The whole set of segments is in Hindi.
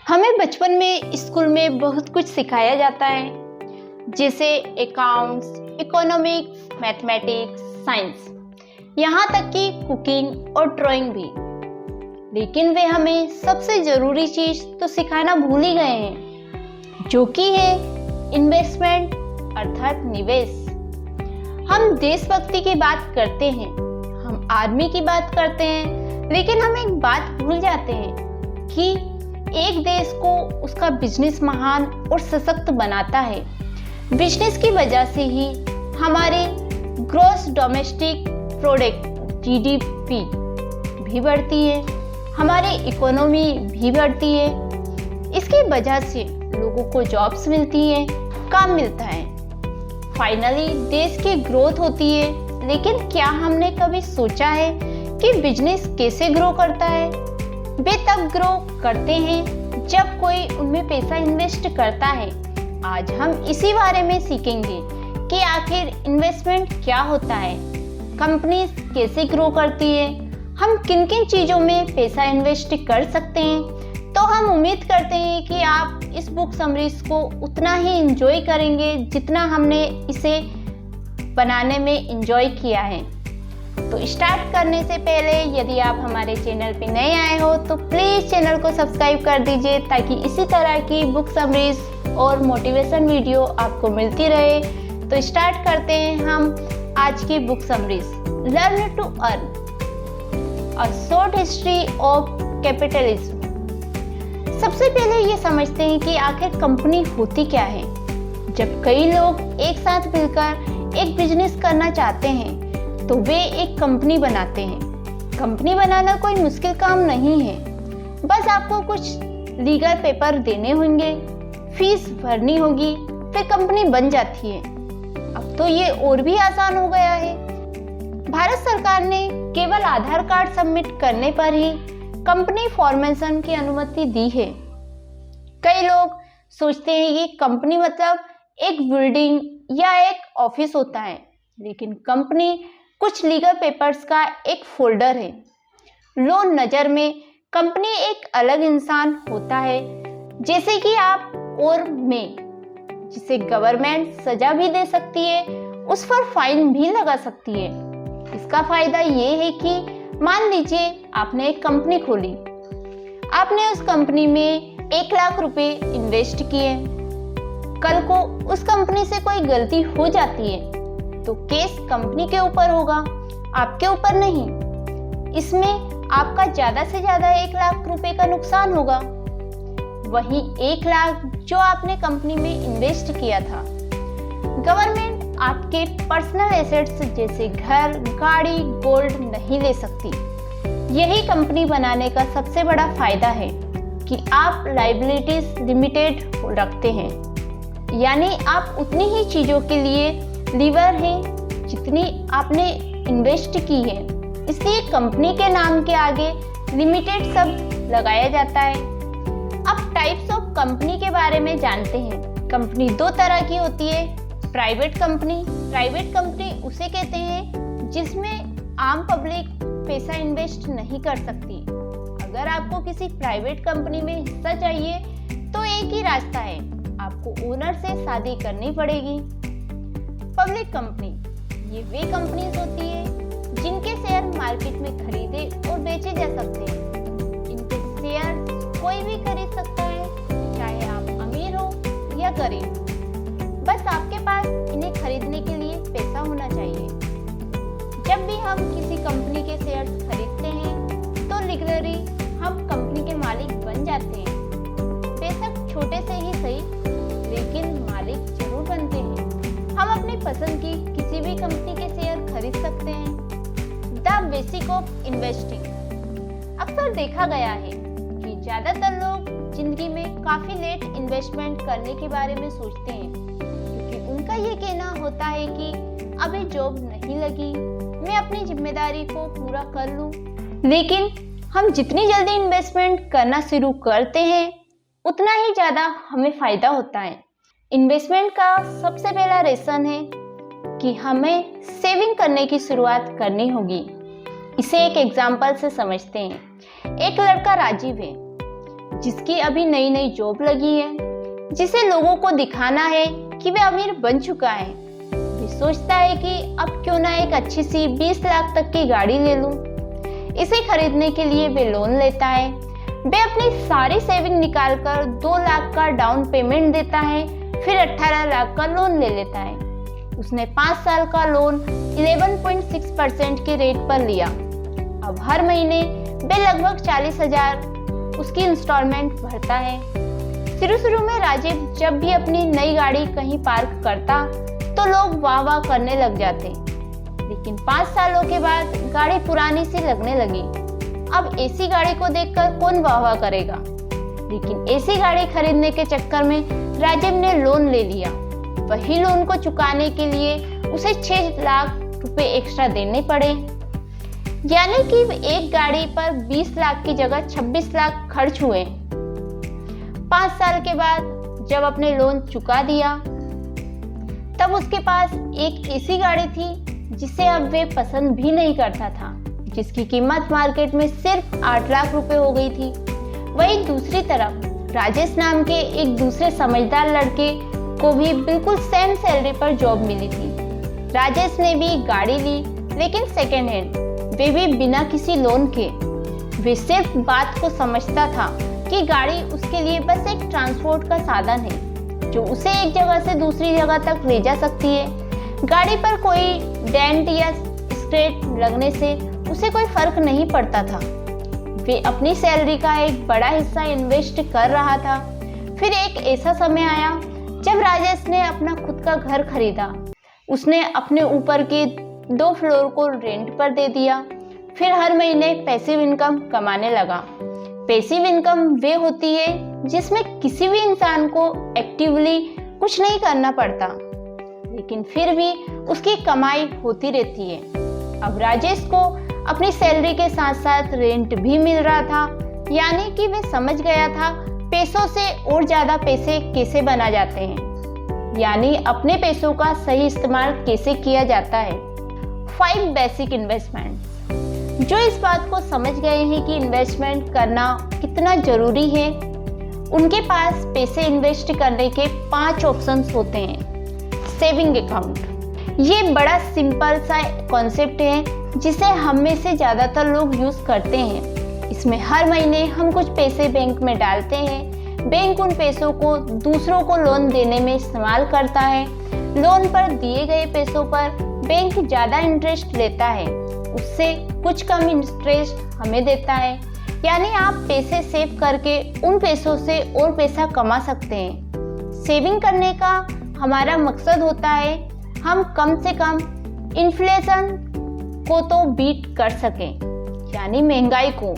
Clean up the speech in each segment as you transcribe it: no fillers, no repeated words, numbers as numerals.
हमें बचपन में स्कूल में बहुत कुछ सिखाया जाता है, जैसे अकाउंट्स, इकोनॉमिक्स, मैथमेटिक्स, साइंस, यहाँ तक कि कुकिंग और ड्राइंग भी। लेकिन वे हमें सबसे ज़रूरी चीज़ तो सिखाना भूल ही गए हैं, जो कि है इन्वेस्टमेंट अर्थात निवेश। हम देशभक्ति की बात करते हैं, हम आर्मी की बात करते हैं, लेकिन हम एक बात भूल जाते हैं कि एक देश को उसका बिजनेस महान और सशक्त बनाता है। बिजनेस की वजह से ही हमारे ग्रॉस डोमेस्टिक प्रोडक्ट जीडीपी भी बढ़ती है, हमारी इकोनॉमी भी बढ़ती है। इसकी वजह से लोगों को जॉब्स मिलती है, काम मिलता है, फाइनली देश की ग्रोथ होती है। लेकिन क्या हमने कभी सोचा है कि बिजनेस कैसे ग्रो करता है? वे तब ग्रो करते हैं जब कोई उनमें पैसा इन्वेस्ट करता है। आज हम इसी बारे में सीखेंगे कि आखिर इन्वेस्टमेंट क्या होता है, कंपनी कैसे ग्रो करती है, हम किन किन चीज़ों में पैसा इन्वेस्ट कर सकते हैं। तो हम उम्मीद करते हैं कि आप इस बुक समरीज को उतना ही एंजॉय करेंगे जितना हमने इसे बनाने में एंजॉय किया है। तो स्टार्ट करने से पहले यदि आप हमारे चैनल पे नए आए हो तो प्लीज़ चैनल को सब्सक्राइब कर दीजिए, ताकि इसी तरह की बुक समरीज और मोटिवेशन वीडियो आपको मिलती रहे। तो स्टार्ट करते हैं हम आज की book summaries. Learn to earn, a short history of capitalism. सबसे पहले ये समझते हैं कि आखिर कंपनी होती क्या है। जब कई लोग एक साथ मिलकर एक बिजनेस करना चाहते हैं तो वे एक कंपनी बनाते हैं। कंपनी बनाना कोई मुश्किल काम नहीं है, बस आपको कुछ लीगल पेपर देने होंगे, फीस भरनी होगी, फिर कंपनी बन जाती है। अब तो ये और भी आसान हो गया है। भारत सरकार ने केवल आधार कार्ड सबमिट करने पर ही कंपनी फॉर्मेशन की अनुमति दी है। कई लोग सोचते हैं कि कंपनी मतलब एक बिल्डिंग या एक ऑफिस होता है, लेकिन कंपनी कुछ लीगल पेपर्स का एक फोल्डर है। लोग नज़र में कंपनी एक अलग इंसान होता है, जैसे कि आप और मैं, जिसे गवर्नमेंट सजा भी दे सकती है, उस पर फाइन भी लगा सकती है। इसका फायदा ये है कि मान लीजिए आपने एक कंपनी खोली, आपने उस कंपनी में 1 लाख रुपए इन्वेस्ट किए। कल को उस कंपनी से कोई गलती हो जाती है तो केस कंपनी के ऊपर होगा, आपके ऊपर नहीं। इसमें आपका ज्यादा से ज्यादा 1 लाख रुपए का नुकसान होगा। वही 1 लाख जो आपने कंपनी में इन्वेस्ट किया था, गवर्नमेंट आपके पर्सनल एसेट्स जैसे घर, गाड़ी, गोल्ड नहीं ले सकती। यही कंपनी बनाने का सबसे बड़ा फायदा है कि आप लायबिलिटीज लिमिटेड रखते हैं, यानी आप उतनी ही चीज़ों के लिए लीवर हैं जितनी आपने इन्वेस्ट की है। इसलिए कंपनी के नाम के आगे लिमिटेड शब्द लगाया जाता है। अब टाइप्स ऑफ कंपनी के बारे में जानते हैं। कंपनी 2 तरह की होती है। प्राइवेट कंपनी उसे कहते हैं जिसमें आम पब्लिक पैसा इन्वेस्ट नहीं कर सकती। अगर आपको किसी प्राइवेट कंपनी में हिस्सा चाहिए तो एक ही रास्ता है, आपको ओनर से शादी करनी पड़ेगी। पब्लिक कंपनी, ये वे कंपनीज होती है जिनके शेयर मार्केट में खरीदे और बेचे जा सकते हैं। इनके शेयर कोई भी खरीद सकता है, चाहे आप अमीर हो या गरीब, बस आपके पास इन्हें खरीदने के लिए पैसा होना चाहिए। जब भी हम किसी कंपनी के शेयर खरीदते हैं तो लीगली हम कंपनी के मालिक बन जाते हैं। बेशक छोटे से ही सही, लेकिन मालिक जरूर बनते हैं। हम अपनी पसंद की किसी भी कंपनी के शेयर खरीद सकते हैं। The basic of investing. अक्सर देखा गया है कि ज्यादातर लोग जिंदगी में काफी लेट इन्वेस्टमेंट करने के बारे में सोचते हैं, क्योंकि उनका ये कहना होता है कि अभी जॉब नहीं लगी, मैं अपनी जिम्मेदारी को पूरा कर लूं। लेकिन हम जितनी जल्दी इन्वेस्टमेंट करना शुरू करते हैं उतना ही ज्यादा हमें फायदा होता है। इन्वेस्टमेंट का सबसे पहला रीजन है कि हमें सेविंग करने की शुरुआत करनी होगी। इसे एक एग्जाम्पल से समझते हैं। एक लड़का राजीव है जिसकी अभी नई नई जॉब लगी है, जिसे लोगों को दिखाना है कि वह अमीर बन चुका है। वे सोचता है कि अब क्यों ना एक अच्छी सी 20 लाख तक की गाड़ी ले लूं। इसे खरीदने के लिए वे लोन लेता है। वे अपनी सारी सेविंग निकालकर 2 लाख का डाउन पेमेंट देता है, फिर 18 लाख का लोन ले लेता है। उसने 5 साल का लोन 11.6% के रेट पर लिया। अब हर महीने वे लगभग 40,000 उसकी इंस्टॉलमेंट भरता है। शुरू में राजीव जब भी अपनी नई गाड़ी कहीं पार्क करता तो लोग वाह वाह करने लग जाते, लेकिन 5 सालों के बाद गाड़ी पुरानी सी लगने लगी। अब एसी गाड़ी को देखकर कौन वाह वाह करेगा, लेकिन एसी गाड़ी खरीदने के चक्कर में राजीव ने लोन ले लिया। वही लोन को चुकाने के लिए उसे 6 लाख रुपए एक्स्ट्रा देने पड़े, यानी कि एक गाड़ी पर 20 लाख की जगह 26 लाख खर्च हुए। 5 साल के बाद जब अपने लोन चुका दिया तब उसके पास एक ऐसी गाड़ी थी जिसे अब वे पसंद भी नहीं करता था, जिसकी कीमत मार्केट में सिर्फ 8 लाख रुपए हो गई थी। वहीं दूसरी तरफ राजेश नाम के एक दूसरे समझदार लड़के को भी बिल्कुल सेम सैलरी पर जॉब मिली थी। राजेश ने भी गाड़ी ली, लेकिन सेकेंड हैंड, वे भी बिना किसी लोन के। वे सिर्फ बात को समझता था कि गाड़ी उसके लिए बस एक ट्रांसपोर्ट का साधन है जो उसे एक जगह से दूसरी जगह तक ले जा सकती है। गाड़ी पर कोई डेंट या स्क्रैच लगने से उसे कोई फर्क नहीं पड़ता था। वे अपनी सैलरी का एक बड़ा हिस्सा इन्वेस्ट कर रहा था। फिर एक ऐसा समय आया जब राजेश ने अपना खुद का घर खरीदा। उसने अपने ऊपर के 2 फ्लोर को रेंट पर दे दिया। फिर हर महीने पैसिव इनकम कमाने लगा। पैसिव इनकम वे होती है जिसमें किसी भी इंसान को एक्टिवली कुछ नहीं करना पड़ता, लेकिन फिर भी उसकी कमाई होती रहती है। अब राजेश को अपनी सैलरी के साथ साथ रेंट भी मिल रहा था, यानी कि वे समझ गया था पैसों से और ज़्यादा पैसे कैसे बना जाते हैं, यानी अपने पैसों का सही इस्तेमाल कैसे किया जाता है। 5 बेसिक इन्वेस्टमेंट्स। जो इस बात को समझ गए हैं कि इन्वेस्टमेंट करना कितना ज़रूरी है, उनके पास पैसे इन्वेस्ट करने के 5 ऑप्शंस होते हैं। सेविंग अकाउंट, ये बड़ा सिंपल सा कॉन्सेप्ट है जिसे हम में से ज़्यादातर लोग यूज़ करते हैं। इसमें हर महीने हम कुछ पैसे बैंक में डालते हैं। बैंक उन पैसों को दूसरों को लोन देने में इस्तेमाल करता है। लोन पर दिए गए पैसों पर बैंक ज़्यादा इंटरेस्ट लेता है, उससे कुछ कम इंटरेस्ट हमें देता है। यानी आप पैसे सेव करके उन पैसों से और पैसा कमा सकते हैं। सेविंग करने का हमारा मकसद होता है हम कम से कम इन्फ्लेशन को तो बीट कर सकें, यानी महंगाई को।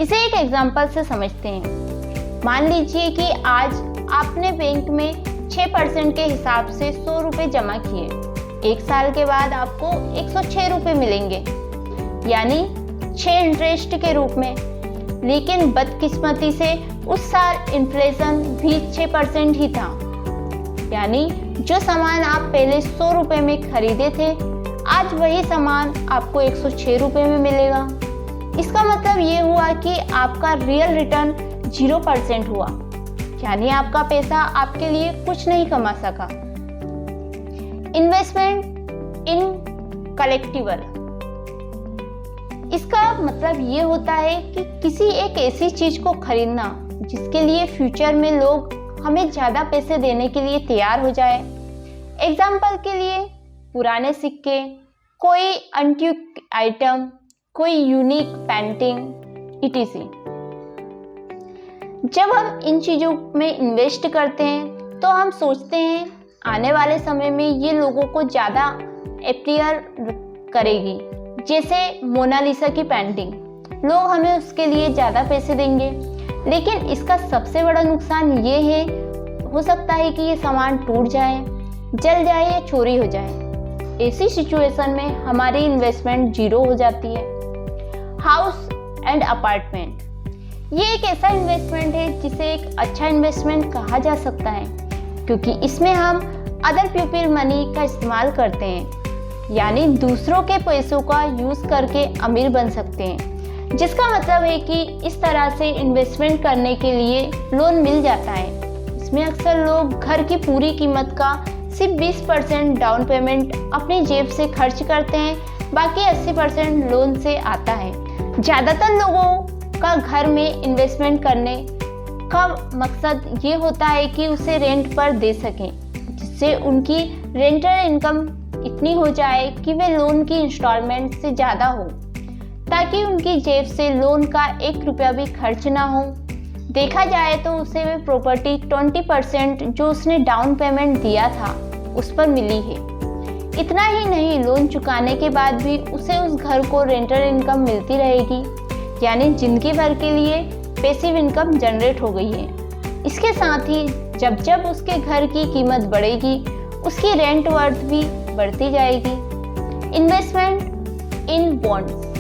इसे एक एग्जांपल से समझते हैं। मान लीजिए कि आज आपने बैंक में 6% के हिसाब से 100 रुपये जमा किए। 1 साल के बाद आपको 106 रुपये मिलेंगे, यानी 6 इंटरेस्ट के रूप में। लेकिन बदकिस्मती से उस साल इन्फ्लेशन भी 6% ही था, यानी जो सामान आप पहले 100 रुपये में खरीदे थे, आज वही सामान आपको 106 रुपये में मिलेगा। इसका मतलब ये हुआ कि आपका रियल रिटर्न 0% हुआ, यानी आपका पैसा आपके लिए कुछ नहीं कमा सका। इन्वेस्टमेंट इन कलेक्टिबल, इसका मतलब ये होता है कि किसी एक ऐसी चीज को खरीदना जिसके लिए फ्यूचर में लोग हमें ज़्यादा पैसे देने के लिए तैयार हो जाए। एग्जाम्पल के लिए पुराने सिक्के, कोई एंटीक आइटम, कोई यूनिक पेंटिंग etc। जब हम इन चीज़ों में इन्वेस्ट करते हैं तो हम सोचते हैं आने वाले समय में ये लोगों को ज़्यादा अप्रियर करेगी। जैसे मोनालिसा की पेंटिंग, लोग हमें उसके लिए ज़्यादा पैसे देंगे, लेकिन इसका सबसे बड़ा नुकसान ये है, हो सकता है कि ये सामान टूट जाए, जल जाए या चोरी हो जाए। ऐसी सिचुएशन में हमारी इन्वेस्टमेंट 0 हो जाती है। हाउस एंड अपार्टमेंट, ये एक ऐसा इन्वेस्टमेंट है जिसे एक अच्छा इन्वेस्टमेंट कहा जा सकता है, क्योंकि इसमें हम अदर पीपल मनी का इस्तेमाल करते हैं, यानी दूसरों के पैसों का यूज़ करके अमीर बन सकते हैं। जिसका मतलब है कि इस तरह से इन्वेस्टमेंट करने के लिए लोन मिल जाता है। इसमें अक्सर लोग घर की पूरी कीमत का सिर्फ 20% डाउन पेमेंट अपनी जेब से खर्च करते हैं, बाकी 80% लोन से आता है। ज़्यादातर लोगों का घर में इन्वेस्टमेंट करने का मकसद ये होता है कि उसे रेंट पर दे सकें, जिससे उनकी रेंटल इनकम इतनी हो जाए कि वे लोन की इंस्टॉलमेंट से ज़्यादा हो, ताकि उनकी जेब से लोन का 1 रुपया भी खर्च ना हो। देखा जाए तो उसे वे प्रॉपर्टी 20% जो उसने डाउन पेमेंट दिया था उस पर मिली है। इतना ही नहीं, लोन चुकाने के बाद भी उसे उस घर को रेंटल इनकम मिलती रहेगी, यानी जिंदगी भर के लिए पैसिव इनकम जनरेट हो गई है। इसके साथ ही जब जब उसके घर की कीमत बढ़ेगी, उसकी रेंट वर्थ भी बढ़ती जाएगी। इन्वेस्टमेंट इन बॉन्ड्स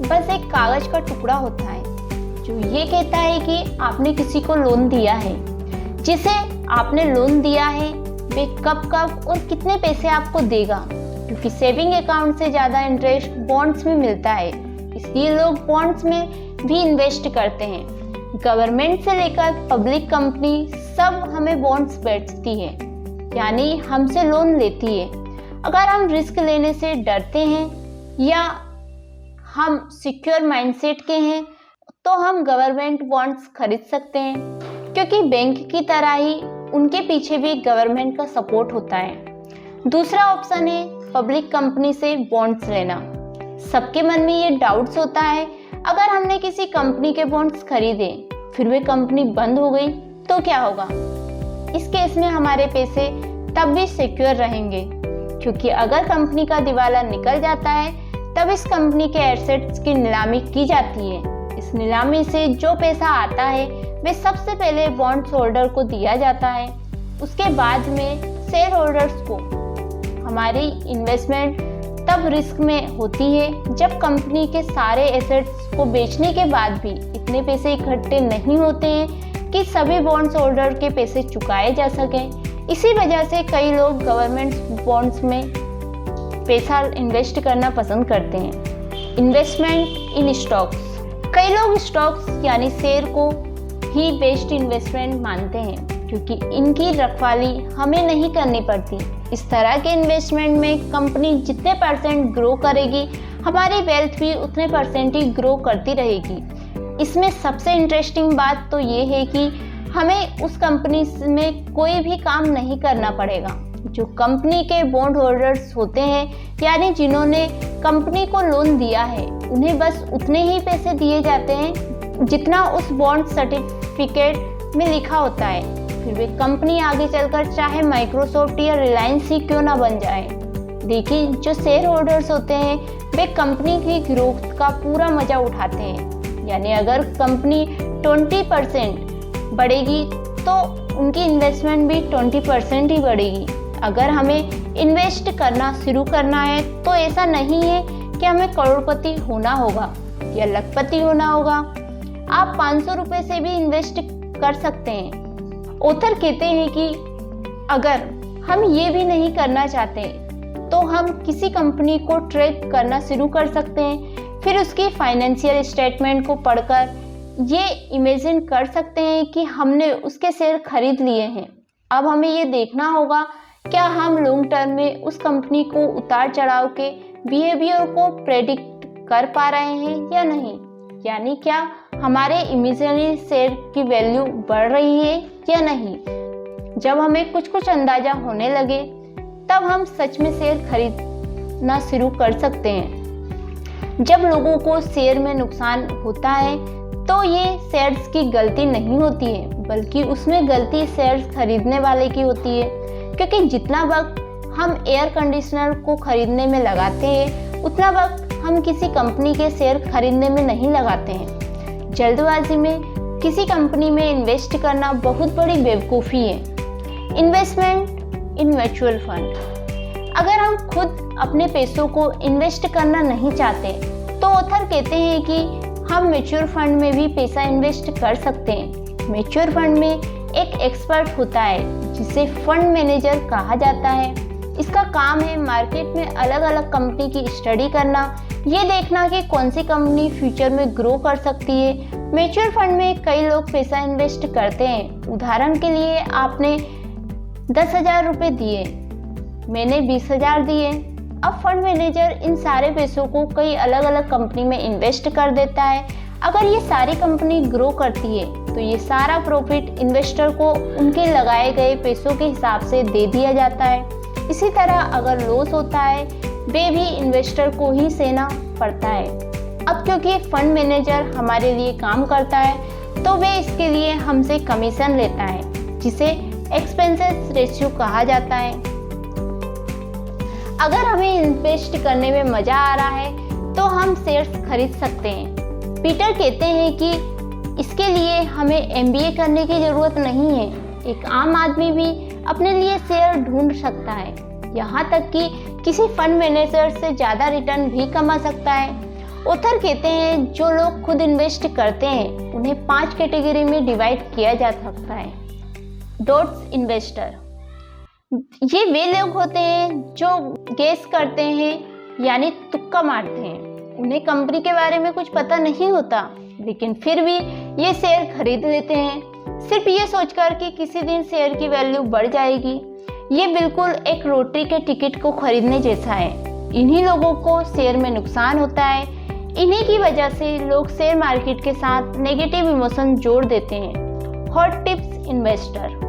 बस एक कागज का टुकड़ा होता है जो ये कहता है कि आपने किसी को लोन दिया है, जिसे आपने लोन दिया है वे कब और कितने पैसे आपको देगा, क्योंकि सेविंग अकाउंट से ज़्यादा इंटरेस्ट बॉन्ड्स में मिलता है, इसलिए लोग बॉन्ड्स में भी इन्वेस्ट करते हैं। गवर्नमेंट से लेकर पब्लिक कंपनी सब हमें बॉन्ड्स बेचती है, यानी हमसे लोन लेती है। अगर हम रिस्क लेने से डरते हैं या हम सिक्योर माइंडसेट के हैं तो हम गवर्नमेंट बॉन्ड्स खरीद सकते हैं, क्योंकि बैंक की तरह ही उनके पीछे भी गवर्नमेंट का सपोर्ट होता है। दूसरा ऑप्शन है पब्लिक कंपनी से बॉन्ड्स लेना। सबके मन में ये डाउट्स होता है, अगर हमने किसी कंपनी के बॉन्ड्स खरीदे फिर वे कंपनी बंद हो गई तो क्या होगा? इस केस में हमारे पैसे तब भी सिक्योर रहेंगे, क्योंकि अगर कंपनी का दिवाला निकल जाता है तब इस कंपनी के एसेट्स की नीलामी की जाती है। इस नीलामी से जो पैसा आता है वे सबसे पहले बॉन्ड्स होल्डर को दिया जाता है, उसके बाद में शेयर होल्डर्स को। हमारी इन्वेस्टमेंट तब रिस्क में होती है जब कंपनी के सारे एसेट्स को बेचने के बाद भी इतने पैसे इकट्ठे नहीं होते हैं कि सभी बॉन्ड्स होल्डर के पैसे चुकाए जा सकें। इसी वजह से कई लोग गवर्नमेंट बॉन्ड्स में पैसा इन्वेस्ट करना पसंद करते हैं। इन्वेस्टमेंट इन स्टॉक्स। कई लोग स्टॉक्स यानी शेयर को ही बेस्ट इन्वेस्टमेंट मानते हैं, क्योंकि इनकी रखवाली हमें नहीं करनी पड़ती। इस तरह के इन्वेस्टमेंट में कंपनी जितने % ग्रो करेगी, हमारी वेल्थ भी उतने % ही ग्रो करती रहेगी। इसमें सबसे इंटरेस्टिंग बात तो ये है कि हमें उस कंपनी में कोई भी काम नहीं करना पड़ेगा। जो कंपनी के बॉन्ड होल्डर्स होते हैं, यानी जिन्होंने कंपनी को लोन दिया है, उन्हें बस उतने ही पैसे दिए जाते हैं जितना उस बॉन्ड सर्टिफिकेट में लिखा होता है। फिर वे कंपनी आगे चलकर चाहे माइक्रोसॉफ्ट या रिलायंस ही क्यों ना बन जाए। लेकिन जो शेयर होल्डर्स होते हैं वे कंपनी की ग्रोथ का पूरा मजा उठाते हैं, यानी अगर कंपनी 20% बढ़ेगी तो उनकी इन्वेस्टमेंट भी 20% ही बढ़ेगी। अगर हमें इन्वेस्ट करना शुरू करना है तो ऐसा नहीं है कि हमें करोड़पति होना होगा या लखपति होना होगा। आप 500 रुपये से भी इन्वेस्ट कर सकते हैं। ऑथर कहते हैं कि अगर हम ये भी नहीं करना चाहते तो हम किसी कंपनी को ट्रैक करना शुरू कर सकते हैं, फिर उसकी फाइनेंशियल स्टेटमेंट को पढ़कर ये इमेजिन कर सकते हैं कि हमने उसके शेयर खरीद लिए हैं। अब हमें ये देखना होगा क्या हम लॉन्ग टर्म में उस कंपनी को उतार चढ़ाव के बिहेवियर को प्रेडिक्ट कर पा रहे हैं या नहीं, यानी क्या हमारे इमेजिनरी शेयर की वैल्यू बढ़ रही है या नहीं। जब हमें कुछ अंदाजा होने लगे तब हम सच में शेयर खरीदना शुरू कर सकते हैं। जब लोगों को शेयर में नुकसान होता है तो ये शेयर्स की गलती नहीं होती है, बल्कि उसमें गलती शेयर्स खरीदने वाले की होती है, क्योंकि जितना वक्त हम एयर कंडीशनर को खरीदने में लगाते हैं उतना वक्त हम किसी कंपनी के शेयर खरीदने में नहीं लगाते हैं। जल्दबाजी में किसी कंपनी में इन्वेस्ट करना बहुत बड़ी बेवकूफ़ी है। Investment in mutual fund. अगर हम खुद अपने पैसों को इन्वेस्ट करना नहीं चाहते तो ऑथर कहते हैं कि हम म्यूचुअल फंड में भी पैसा इन्वेस्ट कर सकते हैं। म्यूचुअल फंड में एक एक्सपर्ट होता है जिसे फंड मैनेजर कहा जाता है। इसका काम है मार्केट में अलग अलग कंपनी की स्टडी करना, ये देखना कि कौन सी कंपनी फ्यूचर में ग्रो कर सकती है। म्यूचुअल फंड में कई लोग पैसा इन्वेस्ट करते हैं। उदाहरण के लिए आपने 10,000 रुपये दिए, मैंने 20,000 दिए। अब फंड मैनेजर इन सारे पैसों को कई अलग अलग कंपनी में इन्वेस्ट कर देता है। अगर ये सारी कंपनी ग्रो करती है तो ये सारा प्रॉफिट इन्वेस्टर को उनके लगाए गए पैसों के हिसाब से दे दिया जाता है। इसी तरह अगर लॉस होता है वे भी इन्वेस्टर को ही सहना पड़ता है। अब क्योंकि फंड मैनेजर हमारे लिए काम करता है तो वे इसके लिए हमसे कमीशन लेता है, जिसे एक्सपेंसेस रेशियो कहा जाता है। अगर हमें इन्वेस्ट करने में मजा आ रहा है तो हम शेयर्स खरीद सकते हैं। पीटर कहते हैं कि इसके लिए हमें MBA करने की ज़रूरत नहीं है, एक आम आदमी भी अपने लिए शेयर ढूंढ सकता है, यहाँ तक कि किसी फंड मैनेजर से ज़्यादा रिटर्न भी कमा सकता है। ऑथर कहते हैं जो लोग खुद इन्वेस्ट करते हैं उन्हें 5 कैटेगरी में डिवाइड किया जा सकता है। डॉट्स इन्वेस्टर, ये वे लोग होते हैं जो गेस करते हैं यानी तुक्का मारते हैं। उन्हें कंपनी के बारे में कुछ पता नहीं होता लेकिन फिर भी ये शेयर खरीद लेते हैं, सिर्फ ये सोचकर कि किसी दिन शेयर की वैल्यू बढ़ जाएगी। ये बिल्कुल एक लॉटरी के टिकट को खरीदने जैसा है। इन्हीं लोगों को शेयर में नुकसान होता है। इन्हीं की वजह से लोग शेयर मार्केट के साथ नेगेटिव इमोशन जोड़ देते हैं। हॉट टिप्स इन्वेस्टर,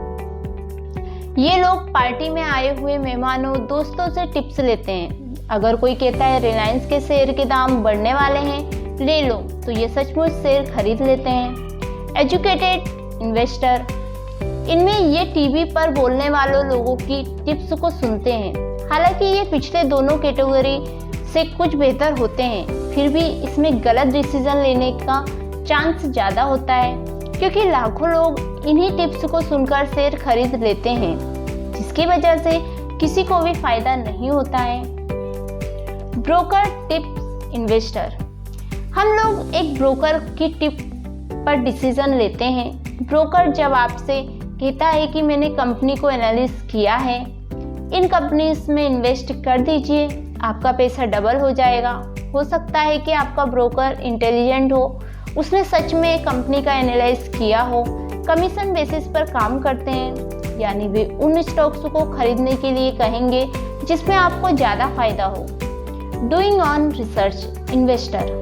ये लोग पार्टी में आए हुए मेहमानों दोस्तों से टिप्स लेते हैं। अगर कोई कहता है रिलायंस के शेयर के दाम बढ़ने वाले हैं, ले लो, तो ये सचमुच शेयर खरीद लेते हैं। एजुकेटेड इन्वेस्टर, इनमें ये टीवी पर बोलने वालों लोगों की टिप्स को सुनते हैं। हालांकि ये पिछले दोनों कैटेगरी से कुछ बेहतर होते हैं, फिर भी इसमें गलत डिसीजन लेने का चांस ज़्यादा होता है क्योंकि लाखों लोग इन्हीं टिप्स को सुनकर शेयर खरीद लेते हैं, जिसकी वजह से किसी को भी फायदा नहीं होता है। ब्रोकर टिप्स इन्वेस्टर, हम लोग एक ब्रोकर की टिप पर डिसीजन लेते हैं। ब्रोकर जब आपसे कहता है कि मैंने कंपनी को एनालिसिस किया है, इन कंपनीज में इन्वेस्ट कर दीजिए, आपका पैसा डबल हो जाएगा। हो सकता है कि आपका ब्रोकर इंटेलिजेंट हो, उसने सच में कंपनी का एनालाइज किया हो। कमीशन बेसिस पर काम करते हैं, यानी वे उन स्टॉक्स को खरीदने के लिए कहेंगे जिसमें आपको ज़्यादा फायदा हो। डूइंग ऑन रिसर्च इन्वेस्टर,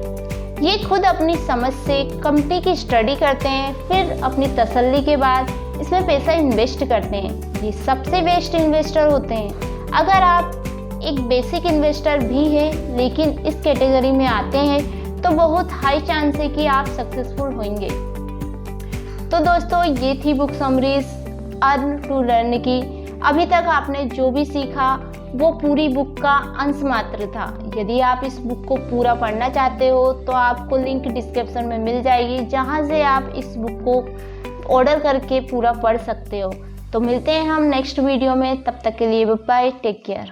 ये खुद अपनी समझ से कंपनी की स्टडी करते हैं, फिर अपनी तसल्ली के बाद इसमें पैसा इन्वेस्ट करते हैं। ये सबसे बेस्ट इन्वेस्टर होते हैं। अगर आप एक बेसिक इन्वेस्टर भी हैं लेकिन इस कैटेगरी में आते हैं तो बहुत हाई चांस है कि आप सक्सेसफुल होंगे। तो दोस्तों, ये थी book summaries earn to learn की। अभी तक आपने जो भी सीखा वो पूरी बुक का अंश मात्र था। यदि आप इस बुक को पूरा पढ़ना चाहते हो तो आपको लिंक डिस्क्रिप्शन में मिल जाएगी, जहां से आप इस बुक को ऑर्डर करके पूरा पढ़ सकते हो। तो मिलते हैं हम नेक्स्ट वीडियो में, तब तक के लिए बाय बाय, टेक केयर।